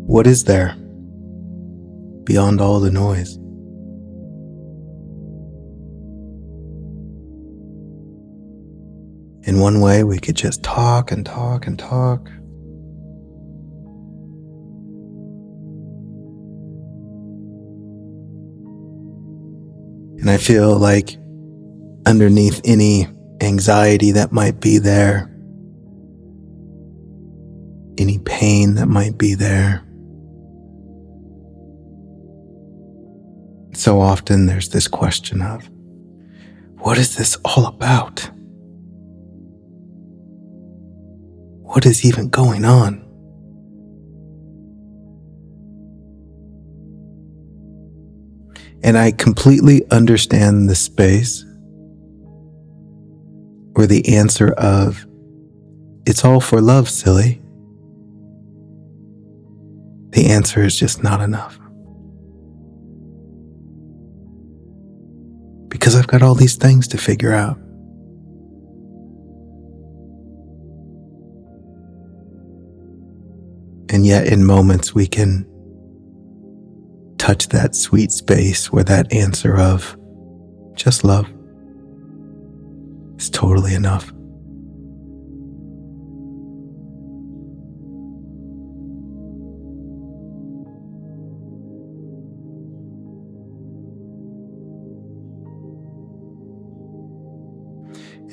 What is there beyond all the noise? In one way, we could just talk and talk and talk. And I feel like underneath any anxiety that might be there, any pain that might be there, so often there's this question of, what is this all about? What is even going on? And I completely understand the space or the answer of, it's all for love, silly. The answer is just not enough. Because I've got all these things to figure out. And yet in moments we can touch that sweet space where that answer of just love is totally enough.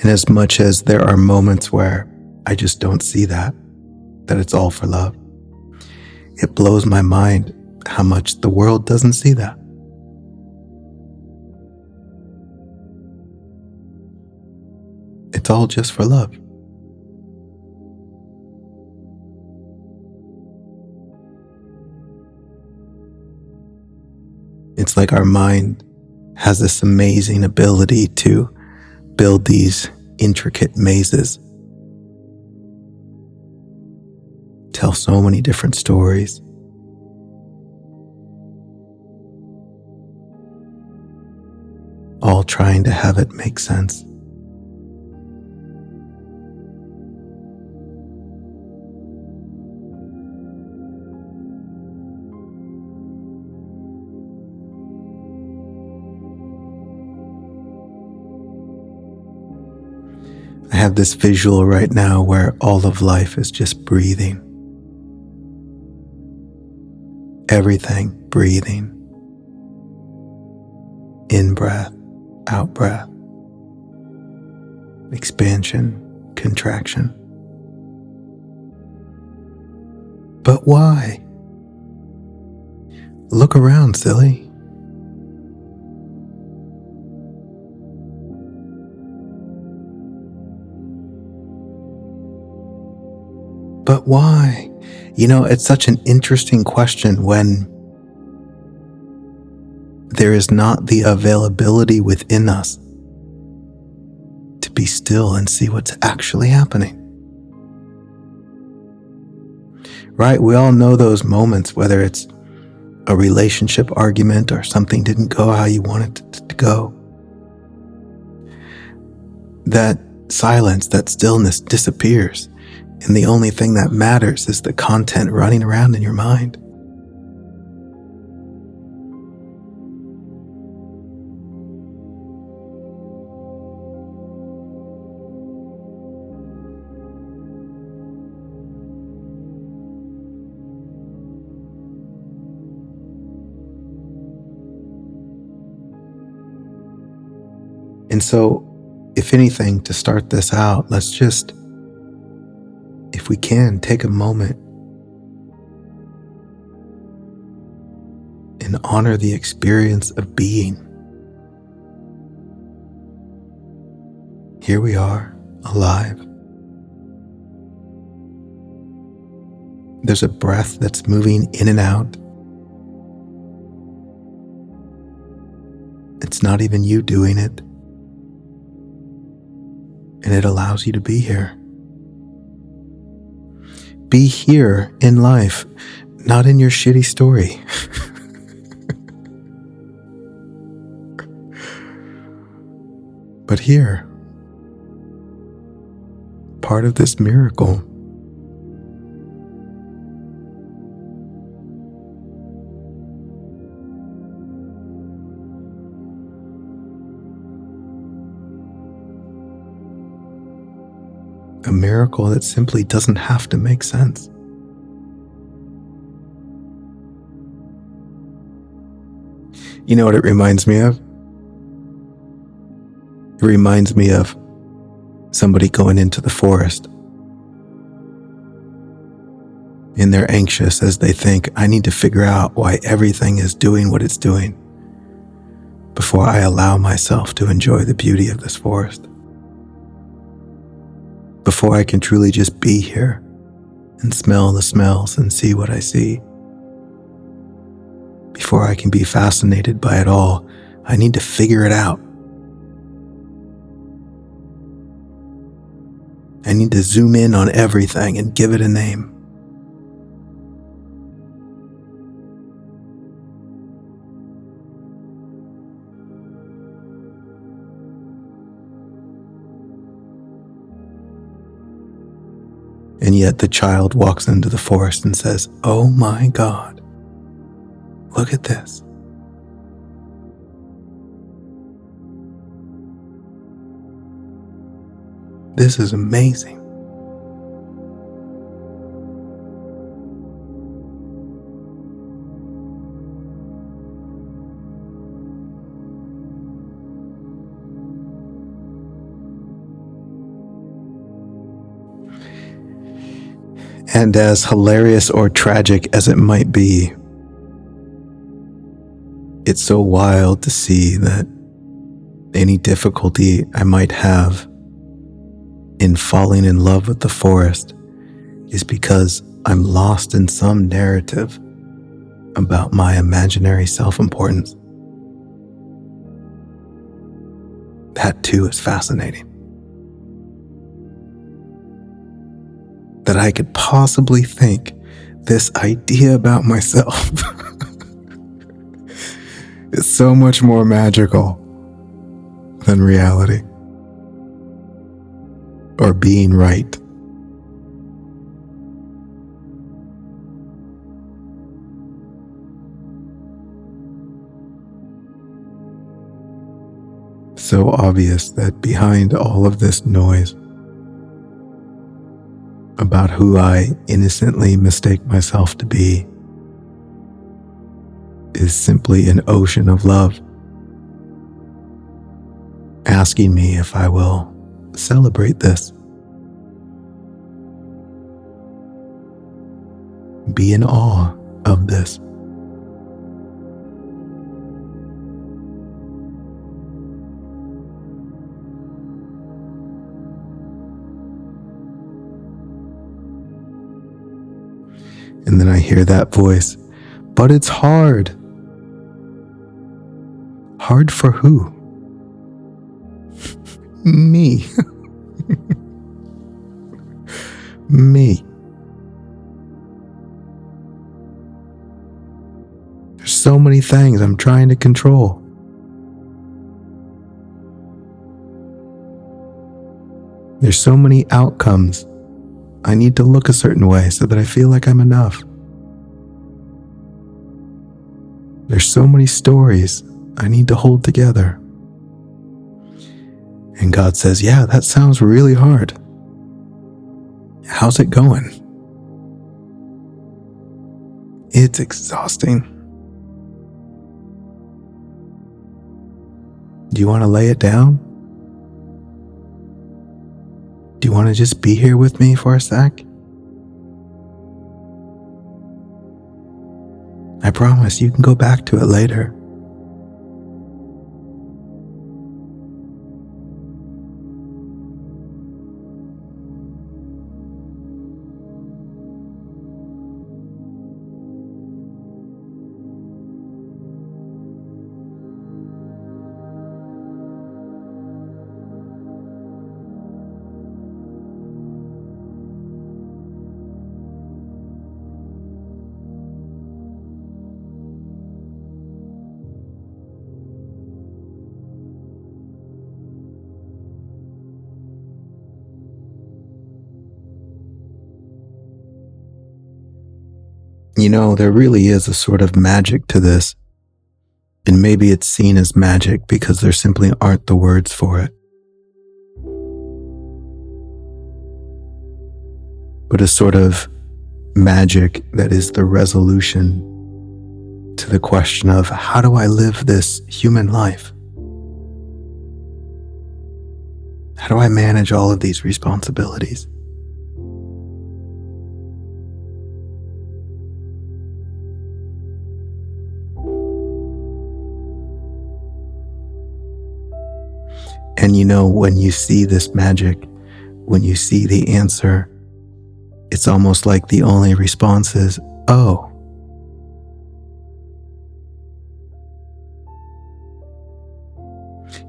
And as much as there are moments where I just don't see that it's all for love, it blows my mind how much the world doesn't see that. It's all just for love. It's like our mind has this amazing ability to build these intricate mazes, tell so many different stories, all trying to have it make sense. I have this visual right now where all of life is just breathing. Everything breathing. In breath, out breath. Expansion, contraction. But why? Look around, silly. But why? It's such an interesting question when there is not the availability within us to be still and see what's actually happening. Right? We all know those moments, whether it's a relationship argument or something didn't go how you wanted it to go. That silence, that stillness disappears. And the only thing that matters is the content running around in your mind. And so, if anything, to start this out, let's just, if we can, take a moment and honor the experience of being. Here we are, alive. There's a breath that's moving in and out. It's not even you doing it. And it allows you to be here. Be here in life, not in your shitty story. But here, part of this miracle. A miracle that simply doesn't have to make sense. You know what it reminds me of? It reminds me of somebody going into the forest and they're anxious as they think, I need to figure out why everything is doing what it's doing before I allow myself to enjoy the beauty of this forest. Before I can truly just be here and smell the smells and see what I see. Before I can be fascinated by it all, I need to figure it out. I need to zoom in on everything and give it a name. And yet the child walks into the forest and says, oh my God, look at this. This is amazing. And as hilarious or tragic as it might be, it's so wild to see that any difficulty I might have in falling in love with the forest is because I'm lost in some narrative about my imaginary self-importance. That too is fascinating. That I could possibly think this idea about myself is so much more magical than reality or being right. So obvious that behind all of this noise about who I innocently mistake myself to be is simply an ocean of love, asking me if I will celebrate this, be in awe of this. And then I hear that voice, but it's hard. Hard for who? Me. Me. There's so many things I'm trying to control. There's so many outcomes. I need to look a certain way so that I feel like I'm enough. There's so many stories I need to hold together. And God says, yeah, that sounds really hard. How's it going? It's exhausting. Do you want to lay it down? Do you want to just be here with me for a sec? I promise you can go back to it later. You know, there really is a sort of magic to this. And maybe it's seen as magic because there simply aren't the words for it. but a sort of magic that is the resolution to the question of, how do I live this human life? How do I manage all of these responsibilities? And when you see this magic, when you see the answer, it's almost like the only response is, oh.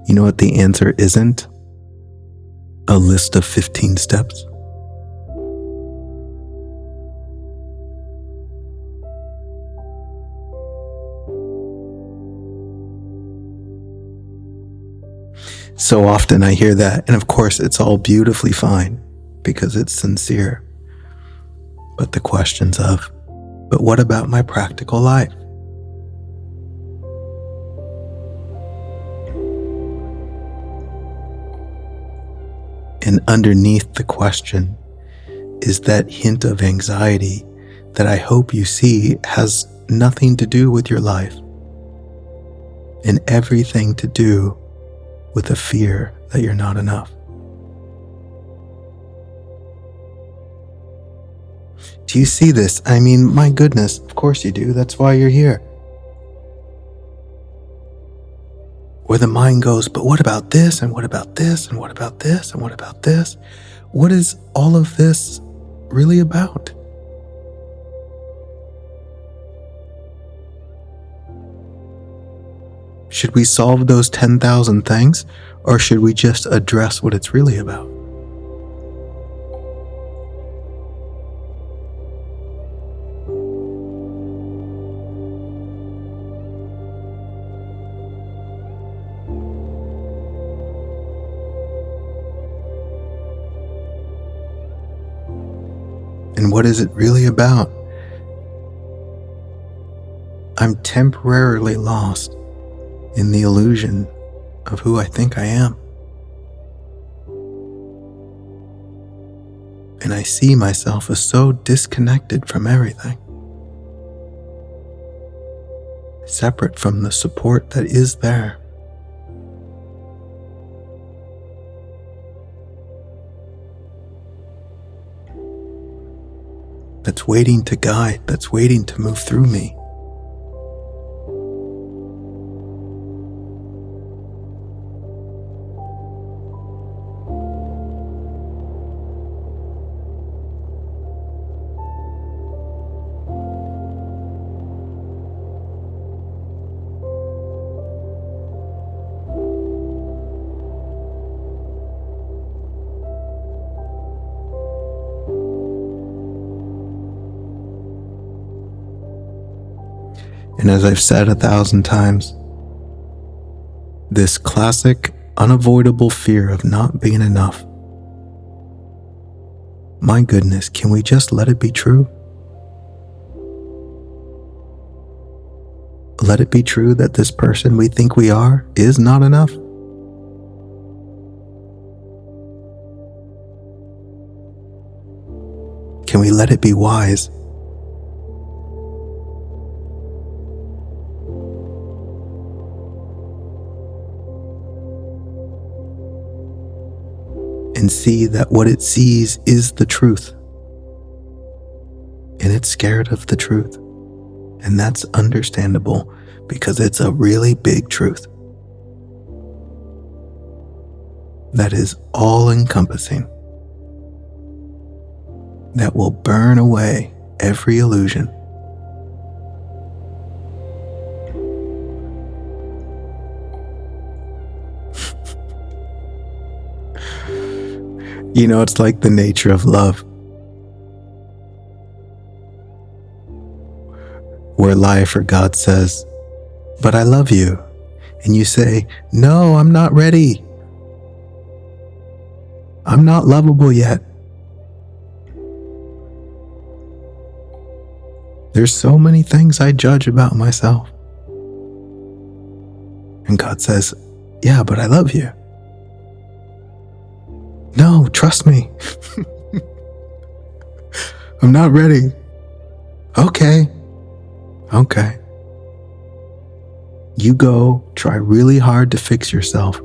You know what the answer isn't? A list of 15 steps. So often I hear that, and of course it's all beautifully fine because it's sincere. But the questions of, but what about my practical life? And underneath the question is that hint of anxiety that I hope you see has nothing to do with your life and everything to do with a fear that you're not enough. Do you see this? I mean, my goodness, of course you do. That's why you're here. Where the mind goes, but what about this? And what about this? And what about this? And what about this? What is all of this really about? Should we solve those 10,000 things, or should we just address what it's really about? And what is it really about? I'm temporarily lost in the illusion of who I think I am. And I see myself as so disconnected from everything, separate from the support that is there. That's waiting to guide, that's waiting to move through me. And as I've said 1,000 times, this classic, unavoidable fear of not being enough. My goodness, can we just let it be true? Let it be true that this person we think we are is not enough? Can we let it be wise? And see that what it sees is the truth. And it's scared of the truth. And that's understandable because it's a really big truth that is all-encompassing, that will burn away every illusion. It's like the nature of love, where life or God says, but I love you. And you say, no, I'm not ready. I'm not lovable yet. There's so many things I judge about myself. And God says, yeah, but I love you. No, trust me. I'm not ready. Okay. You go try really hard to fix yourself,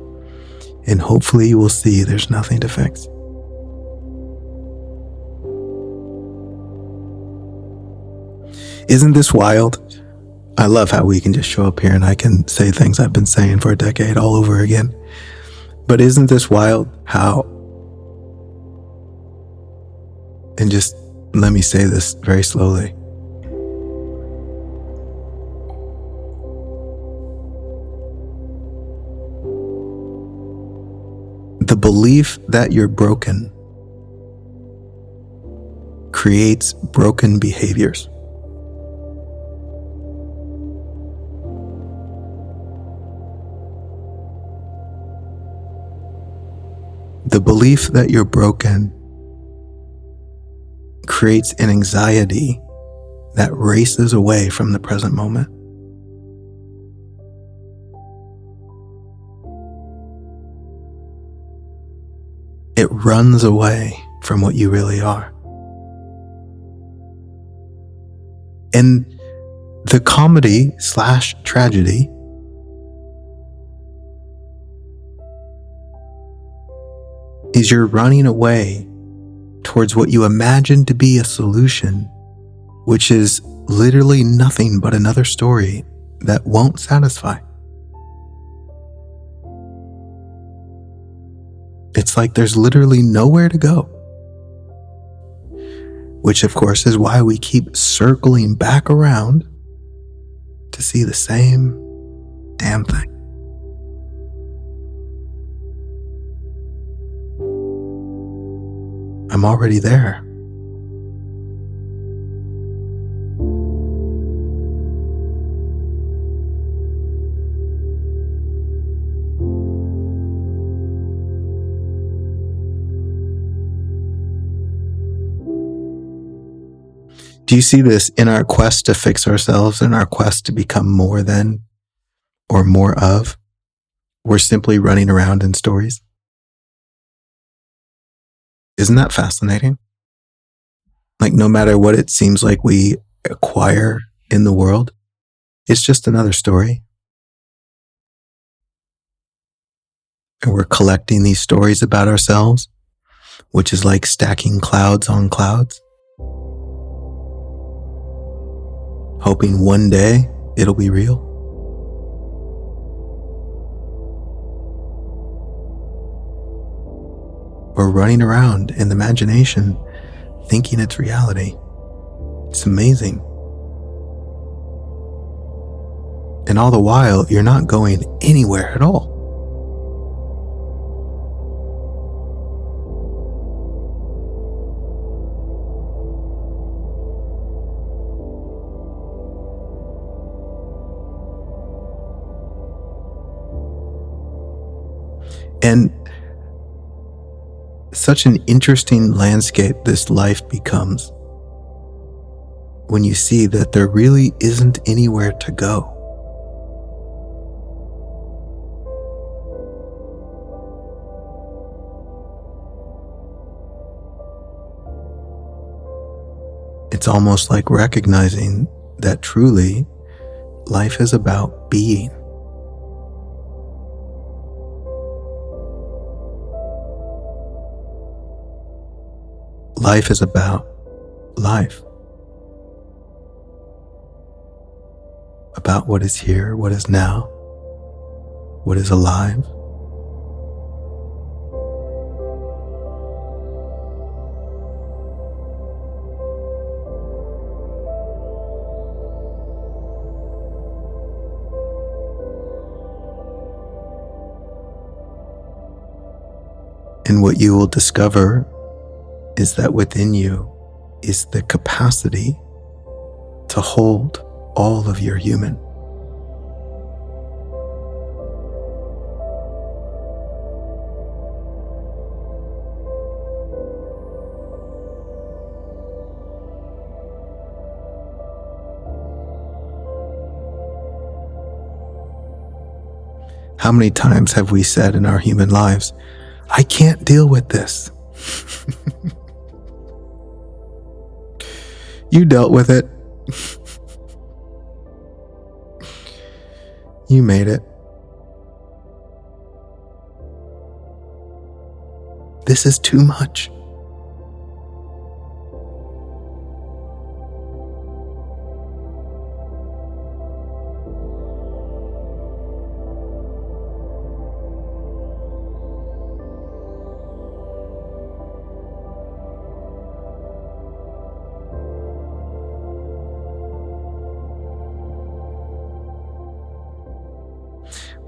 and hopefully you will see there's nothing to fix. Isn't this wild? I love how we can just show up here and I can say things I've been saying for a decade all over again. But isn't this wild how, and just let me say this very slowly, the belief that you're broken creates broken behaviors. The belief that you're broken creates an anxiety that races away from the present moment. It runs away from what you really are. And the comedy/tragedy is you're running away towards what you imagine to be a solution, which is literally nothing but another story that won't satisfy. It's like there's literally nowhere to go. Which of course is why we keep circling back around to see the same damn thing. I'm already there. Do you see this in our quest to fix ourselves, in our quest to become more than or more of? We're simply running around in stories. Isn't that fascinating? Like, no matter what it seems like we acquire in the world, it's just another story. And we're collecting these stories about ourselves, which is like stacking clouds on clouds, hoping one day it'll be real. We're running around in the imagination thinking it's reality. It's amazing. And all the while, you're not going anywhere at all. And such an interesting landscape this life becomes when you see that there really isn't anywhere to go. It's almost like recognizing that truly life is about being. Life is about life. About what is here, what is now, what is alive. And what you will discover is that within you is the capacity to hold all of your human. How many times have we said in our human lives, I can't deal with this. You dealt with it. You made it. This is too much.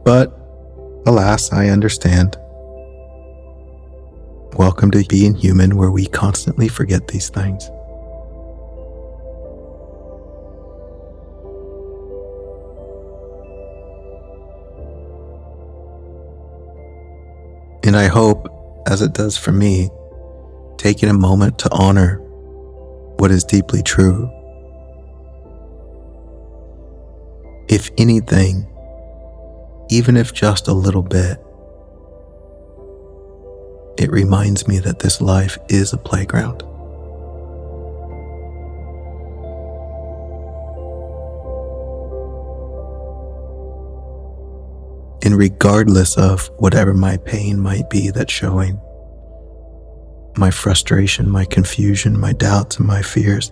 But alas, I understand. Welcome to being human, where we constantly forget these things. And I hope, as it does for me, taking a moment to honor what is deeply true. If anything, even if just a little bit, it reminds me that this life is a playground. And regardless of whatever my pain might be that's showing, my frustration, my confusion, my doubts, and my fears,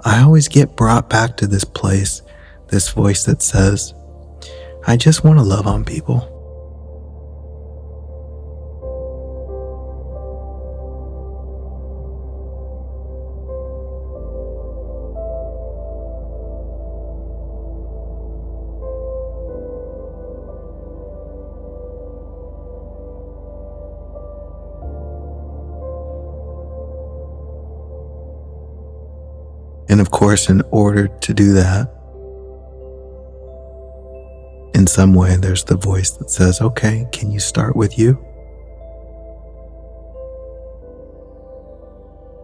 I always get brought back to this place, this voice that says, I just want to love on people. And of course, in order to do that, in some way, there's the voice that says, okay, can you start with you?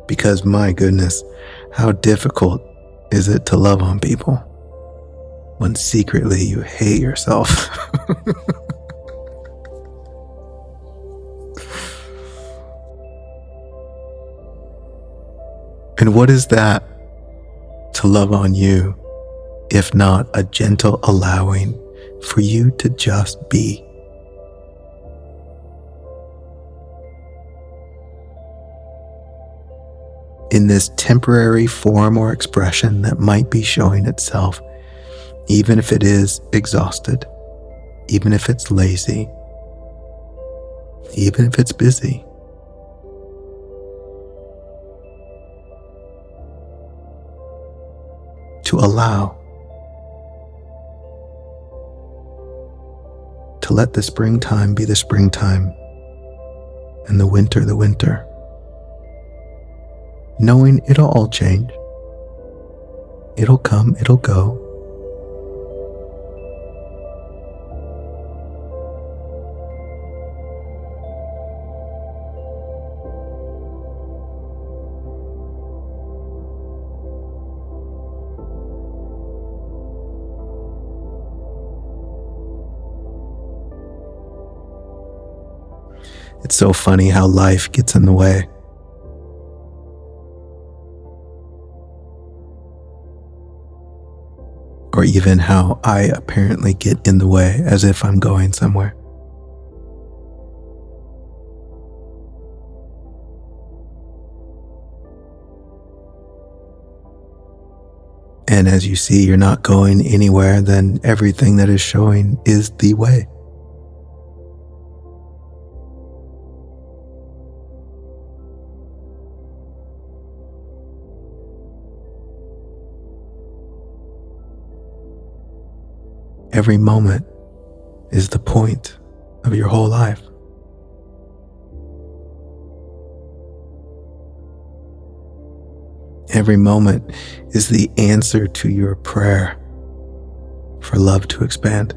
Because my goodness, how difficult is it to love on people when secretly you hate yourself? And what is that to love on you, if not a gentle allowing for you to just be? In this temporary form or expression that might be showing itself, even if it is exhausted, even if it's lazy, even if it's busy. To allow, to let the springtime be the springtime and the winter, knowing it'll all change. It'll come, it'll go. It's so funny how life gets in the way. Or even how I apparently get in the way as if I'm going somewhere. And as you see, you're not going anywhere, then everything that is showing is the way. Every moment is the point of your whole life. Every moment is the answer to your prayer for love to expand.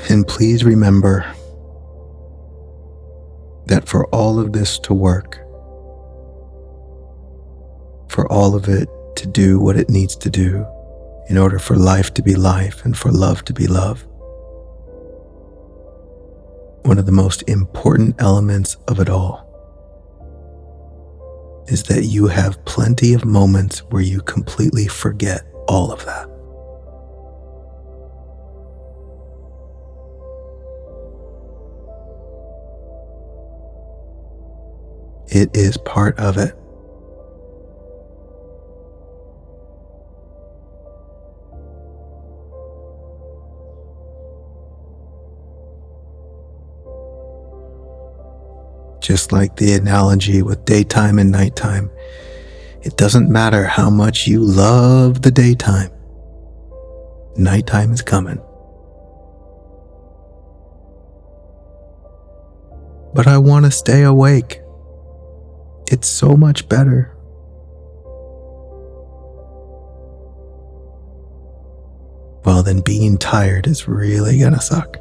And please remember that for all of this to work, for all of it to do what it needs to do in order for life to be life and for love to be love, one of the most important elements of it all is that you have plenty of moments where you completely forget all of that. It is part of it. Just like the analogy with daytime and nighttime, it doesn't matter how much you love the daytime, nighttime is coming. But I want to stay awake. It's so much better. Well, then being tired is really gonna suck.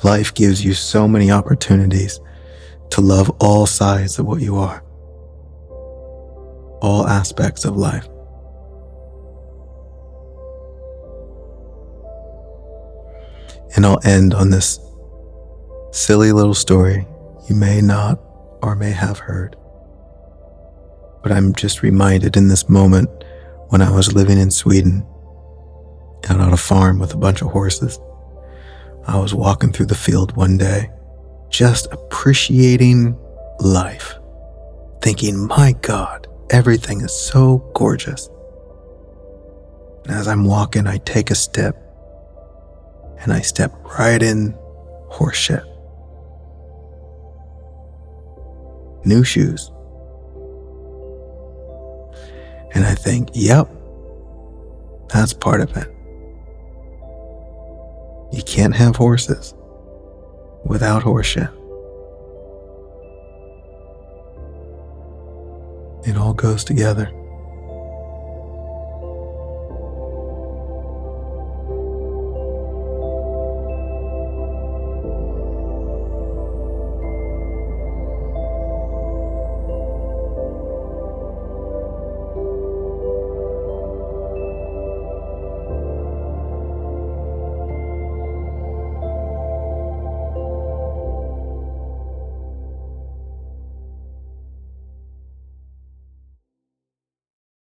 Life gives you so many opportunities to love all sides of what you are, all aspects of life. And I'll end on this silly little story you may not or may have heard. But I'm just reminded in this moment when I was living in Sweden, out on a farm with a bunch of horses. I was walking through the field one day, just appreciating life, thinking, my God, everything is so gorgeous. And as I'm walking, I take a step, and I step right in horseshit. New shoes. And I think, yep, that's part of it. You can't have horses without horseshit. It all goes together.